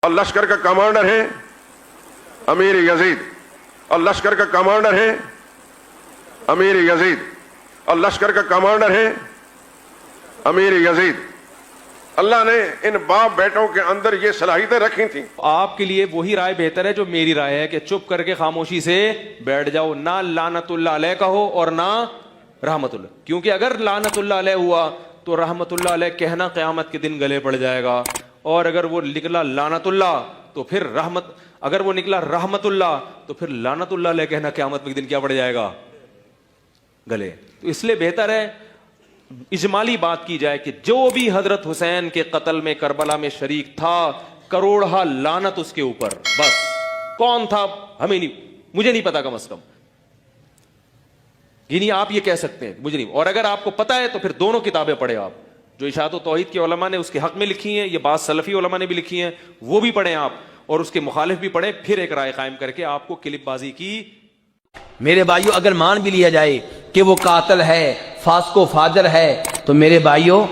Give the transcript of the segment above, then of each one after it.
اور لشکر کا کمانڈر ہے امیر یزید، اور لشکر کا کمانڈر ہے امیر یزید، اور لشکر کا کمانڈر ہے امیر یزید۔ اللہ نے ان باپ بیٹوں کے اندر یہ صلاحیتیں رکھی تھیں۔ آپ کے لیے وہی رائے بہتر ہے جو میری رائے ہے کہ چپ کر کے خاموشی سے بیٹھ جاؤ، نہ لعنت اللہ علیہ کہو اور نہ رحمت اللہ، کیونکہ اگر لعنت اللہ علیہ ہوا تو رحمت اللہ علیہ کہنا قیامت کے دن گلے پڑ جائے گا، اور اگر وہ نکلا لعنت اللہ تو پھر اگر وہ نکلا رحمت اللہ تو پھر لعنت اللہ علیہ کہنا قیامت کے دن کیا پڑ جائے گا؟ گلے۔ تو اس لیے بہتر ہے اجمالی بات کی جائے کہ جو بھی حضرت حسین کے قتل میں کربلا میں شریک تھا، کروڑہا لعنت اس کے اوپر، بس کون تھا ہمیں نہیں، مجھے نہیں پتا، کم از کم یعنی آپ یہ کہہ سکتے ہیں مجھے نہیں۔ اور اگر آپ کو پتا ہے تو پھر دونوں کتابیں پڑھیں آپ، جو اشاعت و توحید کے علماء نے اس کے حق میں لکھی ہیں، یہ بعض سلفی علماء نے بھی لکھی ہیں، وہ بھی پڑھیں آپ، اور اس کے مخالف بھی پڑھیں، پھر ایک رائے قائم کر کے آپ کو کلپ بازی کی۔ میرے بھائیوں، اگر مان بھی لیا جائے کہ وہ قاتل ہے، فاسق و فاجر ہے، تو میرے بھائیوں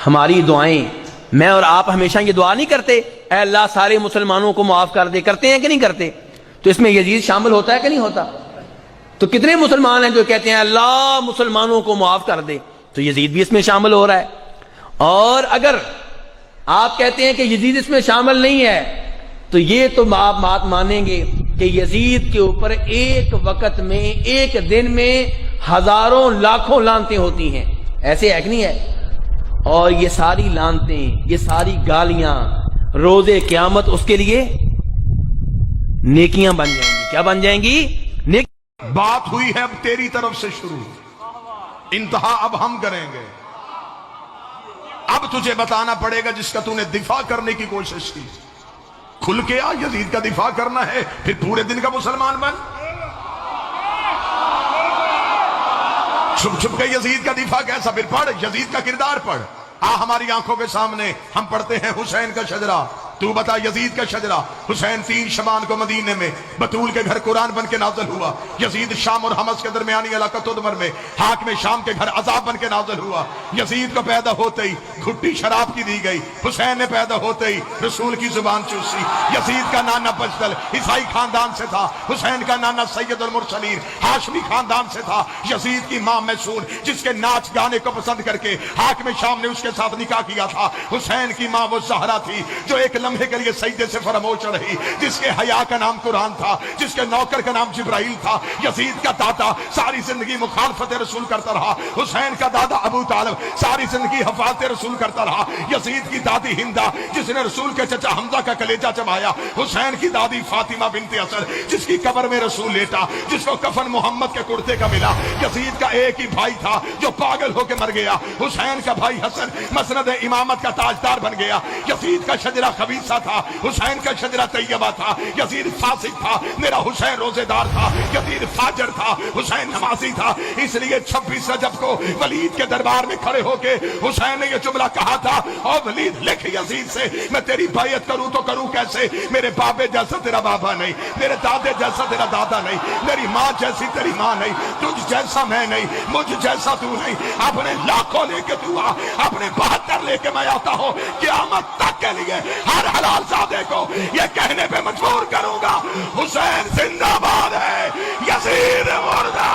ہماری دعائیں، میں اور آپ ہمیشہ یہ دعا نہیں کرتے اے اللہ سارے مسلمانوں کو معاف کر دے، کرتے ہیں کہ نہیں کرتے؟ تو اس میں یزید شامل ہوتا ہے کہ نہیں ہوتا؟ تو کتنے مسلمان ہیں جو کہتے ہیں اللہ مسلمانوں کو معاف کر دے؟ تو یزید بھی اس میں شامل ہو رہا ہے۔ اور اگر آپ کہتے ہیں کہ یزید اس میں شامل نہیں ہے، تو یہ تو آپ بات مانیں گے کہ یزید کے اوپر ایک وقت میں، ایک دن میں ہزاروں لاکھوں لعنتیں ہوتی ہیں، ایسے ہے کہ نہیں ہے؟ اور یہ ساری لعنتیں، یہ ساری گالیاں روز قیامت اس کے لیے نیکیاں بن جائیں گی۔ کیا بن جائیں گی؟ بات ہوئی ہے اب تیری طرف سے شروع، انتہا اب ہم کریں گے۔ اب تجھے بتانا پڑے گا جس کا تو نے دفاع کرنے کی کوشش کی، کھل کے آ، یزید کا دفاع کرنا ہے، پھر پورے دن کا مسلمان بن۔ چھپ چھپ کے یزید کا دفاع کیسا؟ پھر پڑھ، یزید کا کردار پڑھ، آ ہماری آنکھوں کے سامنے ہم پڑھتے ہیں حسین کا شجرہ، تو بتا یزید کا شجرہ۔ حسین 3 شبان کو مدینے میں بطول کے گھر قرآن بن کے نازل ہوا، یزید شام اور حمص کے درمیانی علاقہ تدمر میں حاکم شام کے گھر عذاب بن کے نازل ہوا۔ یزید کو پیدا ہوتے ہی گھٹی شراب کی دی گئی، حسین نے پیدا ہوتے ہی رسول کی زبان چوسی۔ یزید کا نانا بجدل عیسائی خاندان سے تھا، حسین کا نانا سید المرسلین ہاشمی خاندان سے تھا۔ یزید کی ماں میسون جس کے ناچ گانے کو پسند کر کے حاکم شام نے اس کے ساتھ نکاح کیا تھا۔ حسین کی ماں وہ زہرا تھی جو ایک لمحے کے لیے سجدے سے فراموش رہی، جس کے حیا کا نام قرآن تھا، جس کے نوکر کا نام جبرائیل تھا۔ یزید کا دادا ساری زندگی مخالفت رسول کرتا رہا، حسین کا دادا ابو طالب ساری زندگی حفاظت رسول کرتا رہا۔ یزید کی دادی ہندا جس نے رسول کے چچا حمزہ کا کلیجہ چبایا، حسین کی دادی فاطمہ بنت اسد جس کی قبر میں رسول لیٹا، جس کو کفن محمد کے کرتے کا ملا۔ یزید کا ایک ہی بھائی تھا جو پاگل ہو کے مر گیا، حسین کا بھائی حسن مسند امامت کا تاجدار بن گیا۔ یزید کا شجرہ خبیثہ تھا، حسین کا شجرہ طیبہ تھا۔ یزید فاسق تھا، میرا حسین روزے دار تھا۔ یزید فاجر تھا، حسین نمازی تھا۔ اس لیے 26 رجب کو ولید کے دربار میں کھڑے ہو کے حسین نے یہ جملہ کہا تھا، اور ولید لکھ یزید سے میں تیری بیعت کروں تو کروں کیسے؟ میرے بابے جیسا تیرا بابا نہیں، میرے دادے جیسا تیرا دادا نہیں، میری ماں جیسی تیری ماں نہیں، تجھ جیسا میں نہیں، مجھ جیسا تو نہیں۔ اپنے لاکھوں لے کے تو آ، اپنے 72 لے کے میں آتا ہوں، قیامت تک کے لیے ہر حلال زادے کو یہ کہنے پہ مجبور کروں گا، حسین زندہ باد ہے، یزید مردہ۔